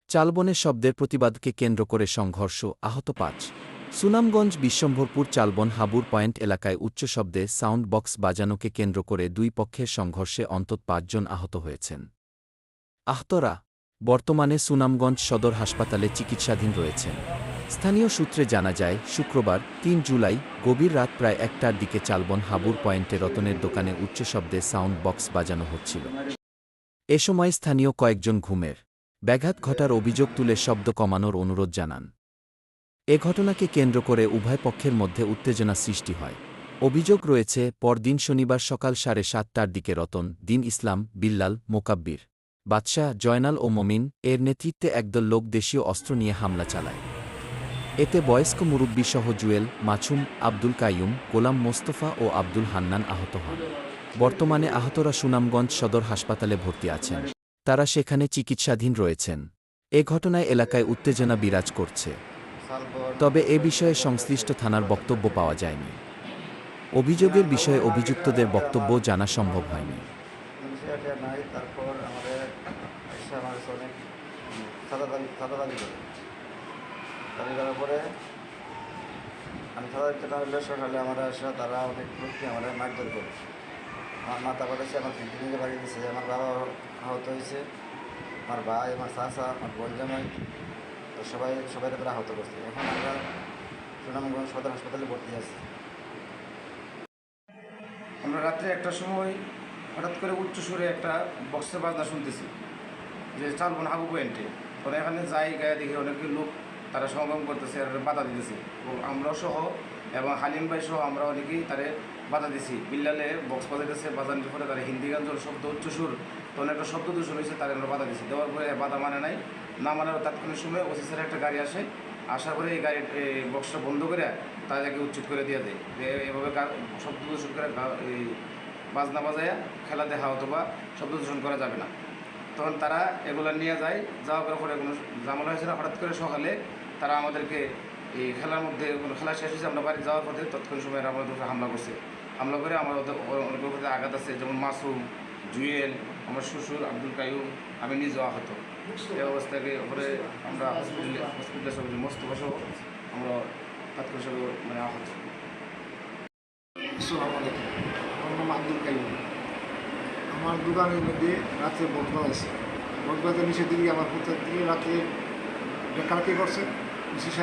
চালবনের শব্দের প্রতিবাদকে কেন্দ্র করে সংঘর্ষ, আহত ৫। সুনামগঞ্জ বিশ্বম্ভরপুর চালবন হাবুর পয়েন্ট এলাকায় উচ্চ শব্দে সাউন্ড বক্স বাজানোকে কেন্দ্র করে দুই পক্ষের সংঘর্ষে অন্তত ৫ জন আহত হয়েছেন। আহতরা বর্তমানে সুনামগঞ্জ সদর হাসপাতালে চিকিৎসাধীন রয়েছেন। স্থানীয় সূত্রে জানা যায়, শুক্রবার ৩ জুলাই গভীর রাত প্রায় ১টার দিকে চালবন হাবুর পয়েন্টে রতনের দোকানে উচ্চ শব্দে সাউন্ড বক্স বাজানো হচ্ছিল। এ সময় স্থানীয় কয়েকজন ঘুমের ব্যাঘাত ঘটার অভিযোগ তুলে শব্দ কমানোর অনুরোধ জানান। এ ঘটনাকে কেন্দ্র করে উভয় পক্ষের মধ্যে উত্তেজনা সৃষ্টি হয়। অভিযোগ রয়েছে, পরদিন শনিবার সকাল ৭:৩০টার দিকে রতন, দিন ইসলাম, বিল্লাল, মোকাব্বির, বাদশাহ, জয়নাল ও মমিন এর নেতৃত্বে একদল লোক দেশীয় অস্ত্র নিয়ে হামলা চালায়। এতে বয়স্ক মুরব্বিসহ জুয়েল, মাছুম, আব্দুল কাইয়ুম, গোলাম মোস্তফা ও আব্দুল হান্নান আহত হন। বর্তমানে আহতরা সুনামগঞ্জ সদর হাসপাতালে ভর্তি আছেন। তারা সেখানে চিকিৎসাধীন রয়েছেন। এ ঘটনায় এলাকায় উত্তেজনা বিরাজ করছে। তবে এ বিষয়ে সংশ্লিষ্ট থানার বক্তব্য পাওয়া যায়নি। অভিযোগের বিষয়ে অভিযুক্তদের বক্তব্য জানা সম্ভব হয়নি। আমি সাদা দিতে না হলে সকালে আমার আসা তারা অনেক লোককে আমার মারধর করে। আমার মাথা পাঠাচ্ছে, আমার ফিল্ডিংয়ে বাড়ি দিচ্ছে, আমার বাবা আহত হয়েছে, আমার ভাই, আমার চাচা, আমার বোন জামাই, তো সবাই তারা আহত করছে। এখন আমরা সুনামগঞ্জ সদর হাসপাতালে ভর্তি আছি। আমরা রাত্রে ১টার সময় হঠাৎ করে উচ্চ সুরে একটা বক্সের বাজনা শুনতেছি যে চালবন হাবু পয়েন্টে। পরে এখানে যাই গায়ে দেখি অনেক লোক তারা সমাগম করতেছে আর বাধা দিতেছে। আমরাও সহ এবং হালিম ভাই সহ আমরা অনেকেই তারে বাধা দিছি। বিল্লালে বক্স বাজাইতেছে, বাজানোর পরে তারা হিন্দি গান শব্দ উচ্চসুর তখন একটা শব্দ দূষণ হয়েছে, তারা আমরা বাধা দিছি। দেওয়ার পরে বাধা মানে নাই, না মানার তাৎক্ষণিক সময় ওসিসের একটা গাড়ি আসে, আসার পরে এই গাড়ির বক্সটা বন্ধ করে তাদেরকে উচ্ছেদ করে দিয়ে দেয়। এভাবে শব্দ দূষণ করে এই বাজনা বাজায়া খেলা দেখা অথবা শব্দ দূষণ করা যাবে না। তখন তারা এগুলো নিয়ে যায়, যাওয়ার পরে কোনো ঝামেলা হয়েছে না। হঠাৎ করে সকালে তারা আমাদেরকে এই খেলার মধ্যে কোনো খেলা শেষ হয়েছে, আমরা বাড়ি যাওয়ার পথে তৎক্ষণ সময় আমাদের উপরে হামলা করছে। হামলা করে আমার অনেকের উপরে আঘাত আছে, যেমন মাসুম, জুয়েল, আমার শ্বশুর আব্দুল কাইয়ুম, আমি নিজেও আহত। এই অবস্থাকে ওপরে আমরা হসপিটালে সব মোস্তফা সহ আমরা তাৎক্ষণিক মানে আহত। আসসালামু আলাইকুম, আমার নাম আব্দুল কাইয়ুম। আমার দোকানের মধ্যে রাত্রে বক্স বাজাইছে। বক্স বাজার নিচের দিকে আমার কোথার দিকে রাত্রে কালকে করছে, বিশেষ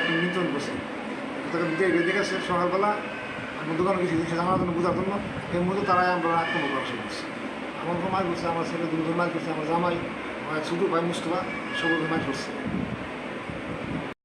একটা নিয়ন্ত্রণ করছে। কোথাকে বেঁধে গেছে। সকালবেলা আমার দোকানে কিছু জিনিস জানার জন্য, বোঝার জন্য এর মধ্যে তারাই আমরা আক্রমণ করা শুরু করছে। আমার মার করছে, আমার ছেলে দুজন মার করছে, আমার জামাই, আমার ছোটো ভাই মুস্তফা সবকে মার করছে।